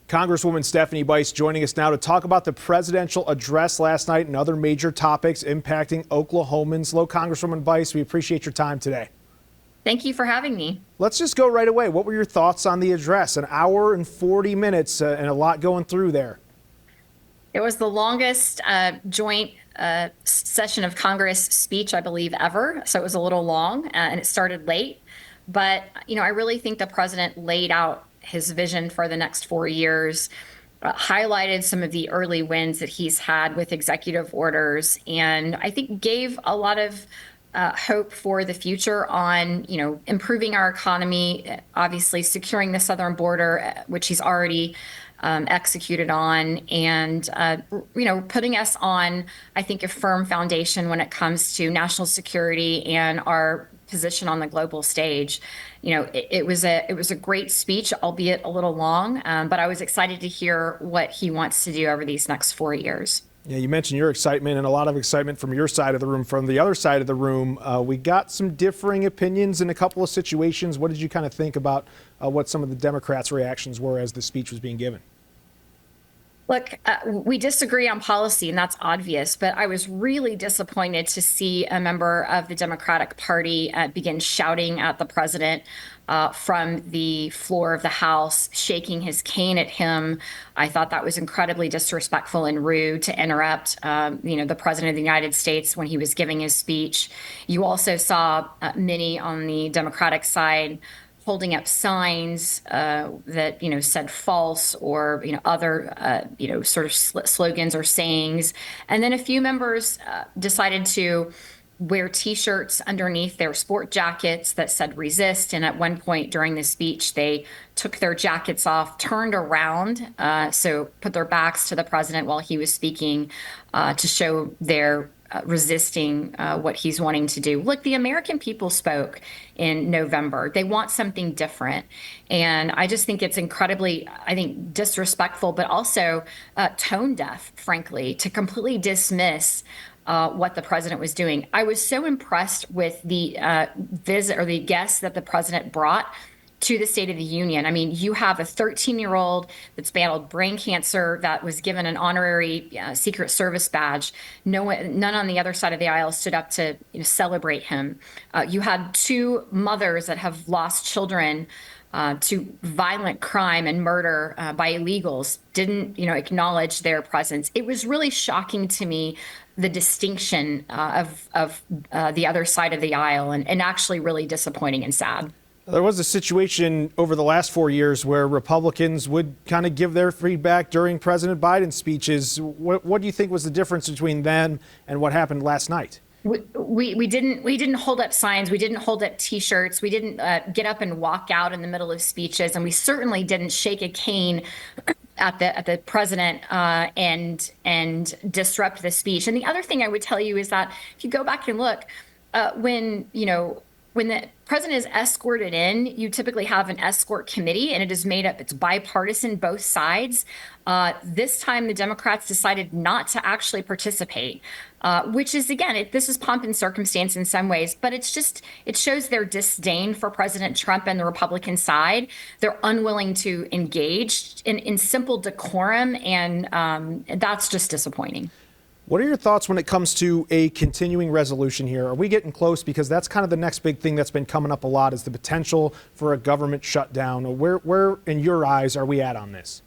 Congresswoman Stephanie Bice joining us now to talk about the presidential address last night and other major topics impacting Oklahomans. Hello, Congresswoman Bice. We appreciate your time today. Thank you for having me. Let's just go right away. What were your thoughts on the address? An hour and 40 minutes and a lot going through there. It was the longest joint session of Congress speech, I believe, ever. So it was a little long and it started late. But, I really think the president laid out his vision for the next 4 years, highlighted some of the early wins that he's had with executive orders, and I think gave a lot of hope for the future on, improving our economy, obviously securing the southern border, which he's already executed on, and putting us on, I think, a firm foundation when it comes to national security and our position on the global stage. It was a great speech, albeit a little long, but I was excited to hear what he wants to do over these next 4 years. Yeah, you mentioned your excitement and a lot of excitement from your side of the room. From the other side of the room, we got some differing opinions in a couple of situations. What did you kind of think about what some of the Democrats' reactions were as the speech was being given? Look, we disagree on policy, and that's obvious, but I was really disappointed to see a member of the Democratic Party begin shouting at the president from the floor of the House, shaking his cane at him. I thought that was incredibly disrespectful and rude to interrupt, the president of the United States when he was giving his speech. You also saw many on the Democratic side holding up signs that said false or other sort of slogans or sayings, and then a few members decided to wear T-shirts underneath their sport jackets that said resist, and at one point during the speech they took their jackets off, turned around, so put their backs to the president while he was speaking, to show their resisting what he's wanting to do. Look, the American people spoke in November. They want something different. And I just think it's incredibly, disrespectful, but also tone deaf, frankly, to completely dismiss what the president was doing. I was so impressed with the visit or the guests that the president brought to the State of the Union. I mean, you have a 13-year-old that's battled brain cancer that was given an honorary Secret Service badge. None on the other side of the aisle stood up to celebrate him. You had two mothers that have lost children to violent crime and murder by illegals, didn't acknowledge their presence. It was really shocking to me, the distinction of the other side of the aisle, and actually really disappointing and sad. There was a situation over the last 4 years where Republicans would kind of give their feedback during President Biden's speeches. What do you think was the difference between then and what happened last night? We didn't hold up signs. We didn't hold up T-shirts. We didn't get up and walk out in the middle of speeches, and we certainly didn't shake a cane at the president and disrupt the speech. And the other thing I would tell you is that if you go back and look, when the president is escorted in, you typically have an escort committee, and it is made up, it's bipartisan, both sides. This time, the Democrats decided not to actually participate, which is, again, this is pomp and circumstance in some ways, but it shows their disdain for President Trump and the Republican side. They're unwilling to engage in simple decorum, and that's just disappointing. What are your thoughts when it comes to a continuing resolution here? Are we getting close? Because that's kind of the next big thing that's been coming up a lot, is the potential for a government shutdown. Where in your eyes are we at on this?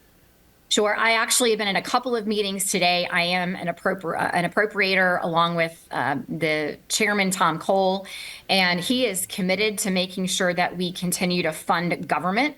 Sure. I actually have been in a couple of meetings today. I am an appropriator along with the chairman, Tom Cole, and he is committed to making sure that we continue to fund government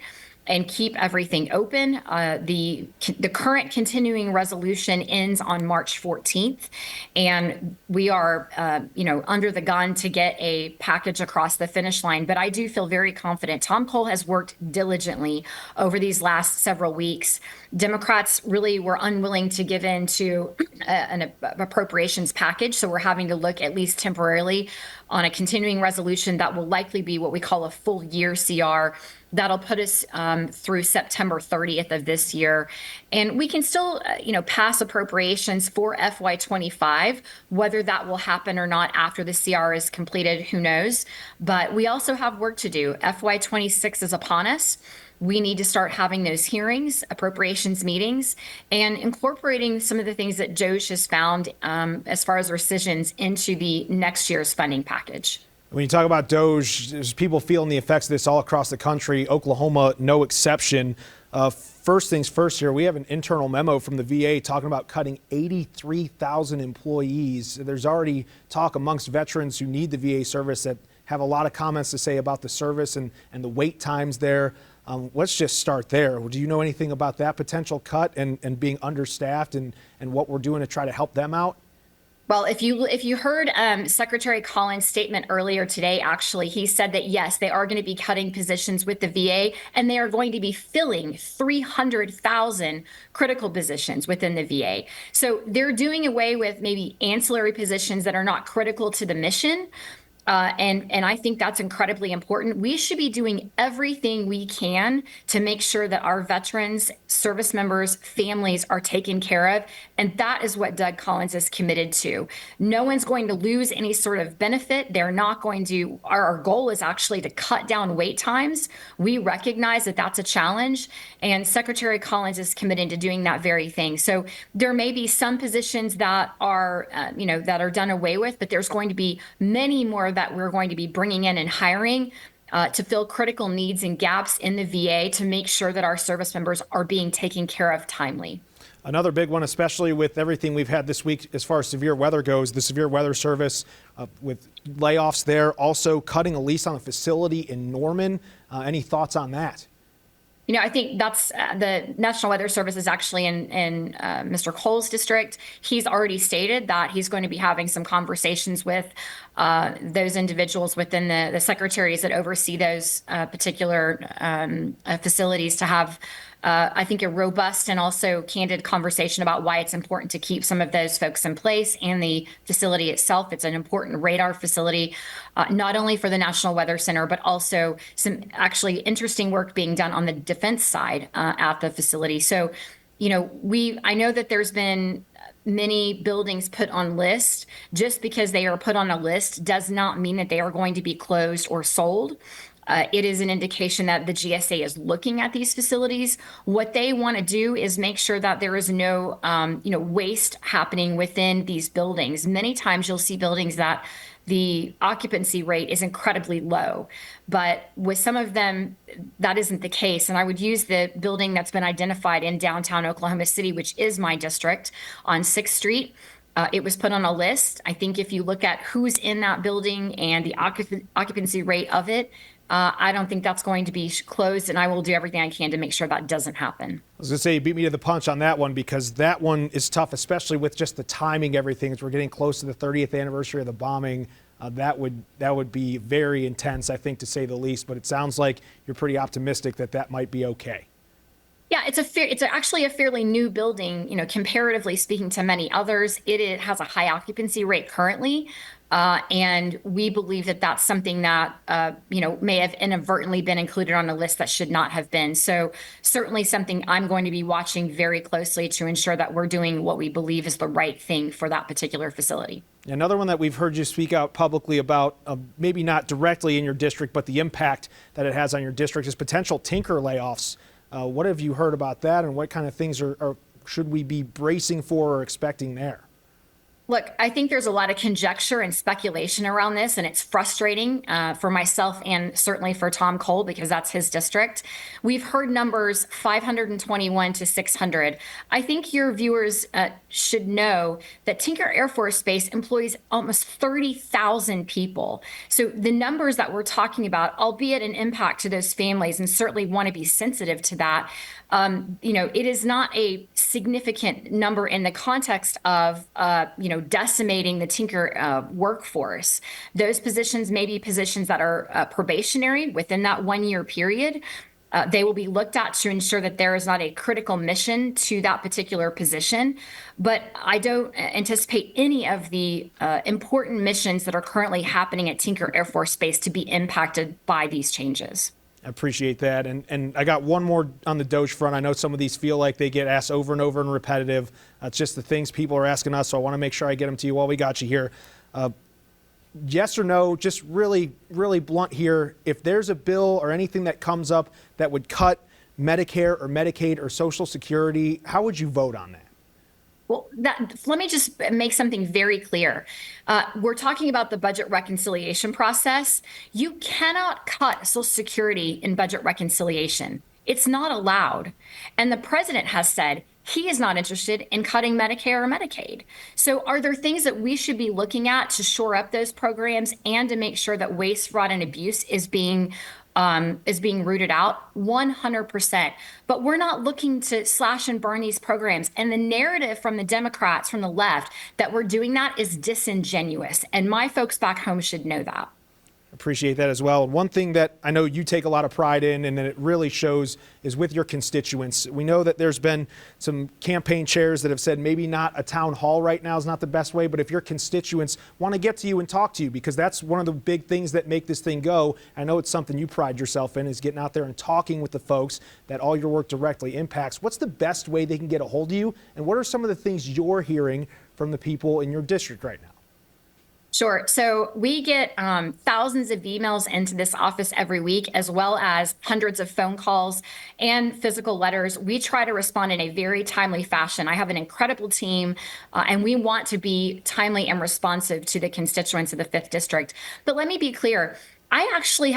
and keep everything open. The current continuing resolution ends on March 14th, and we are, under the gun to get a package across the finish line. But I do feel very confident. Tom Cole has worked diligently over these last several weeks. Democrats really were unwilling to give in to an appropriations package, so we're having to look, at least temporarily, on a continuing resolution that will likely be what we call a full year CR. That'll put us through September 30th of this year. And we can still, pass appropriations for FY25. Whether that will happen or not after the CR is completed, who knows? But we also have work to do. FY26 is upon us. we need to start having those hearings, appropriations meetings, and incorporating some of the things that DOJ has found as far as rescissions into the next year's funding package. When you talk about DOJ, there's people feeling the effects of this all across the country, Oklahoma no exception. First things first here, we have an internal memo from the VA talking about cutting 83,000 employees. There's already talk amongst veterans who need the VA service that have a lot of comments to say about the service and the wait times there. Let's just start there. Do you know anything about that potential cut and being understaffed and what we're doing to try to help them out? Well, if you heard Secretary Collins' statement earlier today, actually, he said that, yes, they are going to be cutting positions with the VA, and they are going to be filling 300,000 critical positions within the VA. So they're doing away with maybe ancillary positions that are not critical to the mission. And I think that's incredibly important. We should be doing everything we can to make sure that our veterans, service members, families are taken care of. And that is what Doug Collins is committed to. No one's going to lose any sort of benefit. They're not going to. Our goal is actually to cut down wait times. We recognize that that's a challenge. And Secretary Collins is committed to doing that very thing. So there may be some positions that are, that are done away with, but there's going to be many more that we're going to be bringing in and hiring to fill critical needs and gaps in the VA to make sure that our service members are being taken care of timely. Another big one, especially with everything we've had this week as far as severe weather goes, the Severe Weather Service with layoffs there, also cutting a lease on a facility in Norman. Any thoughts on that? I think that's the National Weather Service is actually in Mr. Cole's district. He's already stated that he's going to be having some conversations with those individuals within the secretaries that oversee those particular facilities to have, I think, a robust and also candid conversation about why it's important to keep some of those folks in place and the facility itself. It's an important radar facility, not only for the National Weather Center, but also some actually interesting work being done on the defense side at the facility. So, I know that there's been many buildings put on list. Just because they are put on a list does not mean that they are going to be closed or sold. It is an indication that the GSA is looking at these facilities. What they want to do is make sure that there is no, waste happening within these buildings. Many times you'll see buildings that the occupancy rate is incredibly low, but with some of them, that isn't the case. And I would use the building that's been identified in downtown Oklahoma City, which is my district, on 6th Street. It was put on a list. I think if you look at who's in that building and the occupancy rate of it, I don't think that's going to be closed, and I will do everything I can to make sure that doesn't happen. I was going to say, you beat me to the punch on that one, because that one is tough, especially with just the timing, everything. As we're getting close to the 30th anniversary of the bombing, that would be very intense, I think, to say the least. But it sounds like you're pretty optimistic that that might be okay. Yeah, it's actually a fairly new building, comparatively speaking to many others. It has a high occupancy rate currently. And we believe that that's something that, may have inadvertently been included on a list that should not have been. So certainly something I'm going to be watching very closely to ensure that we're doing what we believe is the right thing for that particular facility. Another one that we've heard you speak out publicly about, maybe not directly in your district, but the impact that it has on your district, is potential Tinker layoffs. What have you heard about that, and what kind of things should we be bracing for or expecting there? Look, I think there's a lot of conjecture and speculation around this, and it's frustrating for myself and certainly for Tom Cole, because that's his district. We've heard numbers 521 to 600. I think your viewers should know that Tinker Air Force Base employs almost 30,000 people. So the numbers that we're talking about, albeit an impact to those families, and certainly want to be sensitive to that, it is not a significant number in the context of, decimating the Tinker workforce. Those positions may be positions that are probationary within that 1-year period. They will be looked at to ensure that there is not a critical mission to that particular position. But I don't anticipate any of the important missions that are currently happening at Tinker Air Force Base to be impacted by these changes. I appreciate that. And I got one more on the DOJ front. I know some of these feel like they get asked over and over and repetitive. It's just the things people are asking us, so I want to make sure I get them to you while we got you here. Yes or no, just really, really blunt here. If there's a bill or anything that comes up that would cut Medicare or Medicaid or Social Security, how would you vote on that? Well, let me just make something very clear. We're talking about the budget reconciliation process. You cannot cut Social Security in budget reconciliation. It's not allowed. And the president has said he is not interested in cutting Medicare or Medicaid. So are there things that we should be looking at to shore up those programs and to make sure that waste, fraud, and abuse is being rooted out? 100%. But we're not looking to slash and burn these programs. And the narrative from the Democrats, from the left, that we're doing that is disingenuous. And my folks back home should know that. Appreciate that as well. One thing that I know you take a lot of pride in, and that it really shows, is with your constituents. We know that there's been some campaign chairs that have said maybe not a town hall right now is not the best way, but if your constituents want to get to you and talk to you, because that's one of the big things that make this thing go. I know it's something you pride yourself in, is getting out there and talking with the folks that all your work directly impacts. What's the best way they can get a hold of you, and what are some of the things you're hearing from the people in your district right now? Sure. So we get thousands of emails into this office every week, as well as hundreds of phone calls and physical letters. We try to respond in a very timely fashion. I have an incredible team, and we want to be timely and responsive to the constituents of the 5th District. But let me be clear. I actually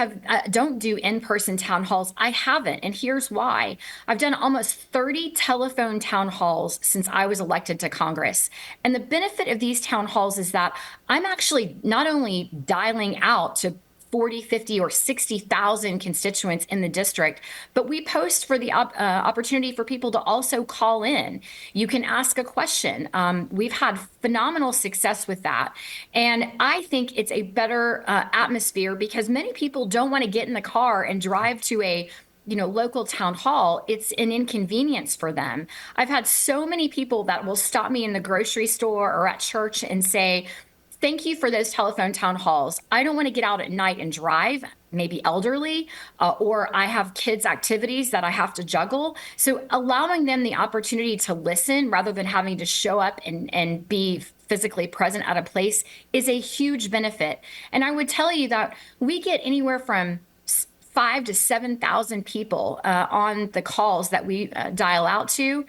don't do in-person town halls. I haven't, and here's why. I've done almost 30 telephone town halls since I was elected to Congress. And the benefit of these town halls is that I'm actually not only dialing out to 40, 50, or 60,000 constituents in the district, but we post for the opportunity for people to also call in. You can ask a question. We've had phenomenal success with that. And I think it's a better atmosphere, because many people don't want to get in the car and drive to a local town hall. It's an inconvenience for them. I've had so many people that will stop me in the grocery store or at church and say, thank you for those telephone town halls. I don't want to get out at night and drive, maybe elderly, or I have kids' activities that I have to juggle. So allowing them the opportunity to listen rather than having to show up and be physically present at a place is a huge benefit. And I would tell you that we get anywhere from 5,000 to 7,000 people on the calls that we dial out to,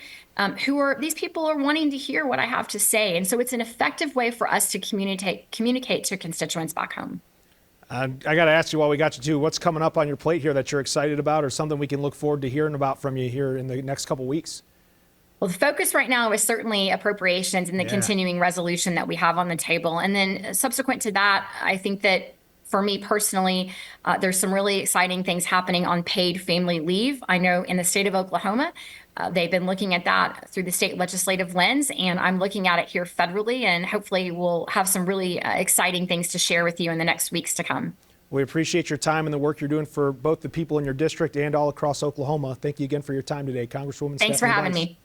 these people are wanting to hear what I have to say. And so it's an effective way for us to communicate to constituents back home. I got to ask you while we got you too, what's coming up on your plate here that you're excited about, or something we can look forward to hearing about from you here in the next couple weeks? Well, the focus right now is certainly appropriations and the continuing resolution that we have on the table. And then subsequent to that, I think that for me personally, there's some really exciting things happening on paid family leave. I know in the state of Oklahoma, they've been looking at that through the state legislative lens, and I'm looking at it here federally, and hopefully we'll have some really exciting things to share with you in the next weeks to come. We appreciate your time and the work you're doing for both the people in your district and all across Oklahoma. Thank you again for your time today, Congresswoman. Thanks for having me.